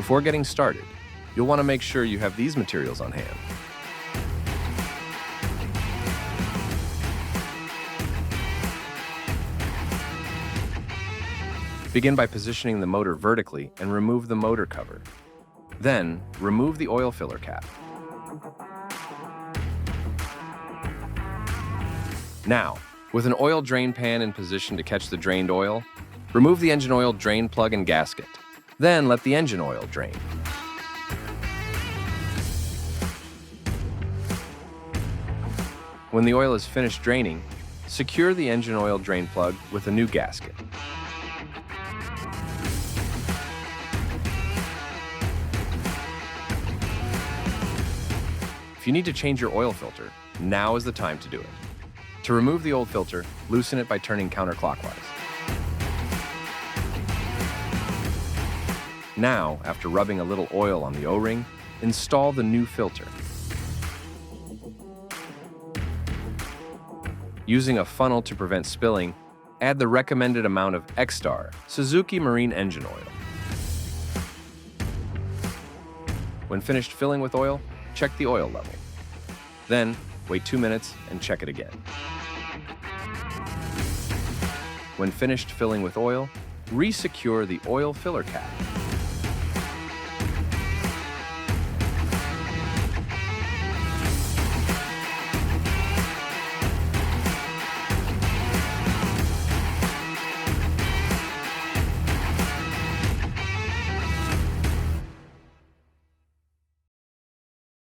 Before getting started, you'll want to make sure you have these materials on hand. Begin by positioning the motor vertically and remove the motor cover. Then, remove the oil filler cap. Now, with an oil drain pan in position to catch the drained oil, remove the engine oil drain plug and gasket. Then let the engine oil drain. When the oil is finished draining, secure the engine oil drain plug with a new gasket. If you need to change your oil filter, now is the time to do it. To remove the old filter, loosen it by turning counterclockwise. Now, after rubbing a little oil on the O-ring, install the new filter. Using a funnel to prevent spilling, add the recommended amount of X-Star Suzuki Marine engine oil. When finished filling with oil, check the oil level. Then, wait 2 minutes and check it again. When finished filling with oil, re-secure the oil filler cap.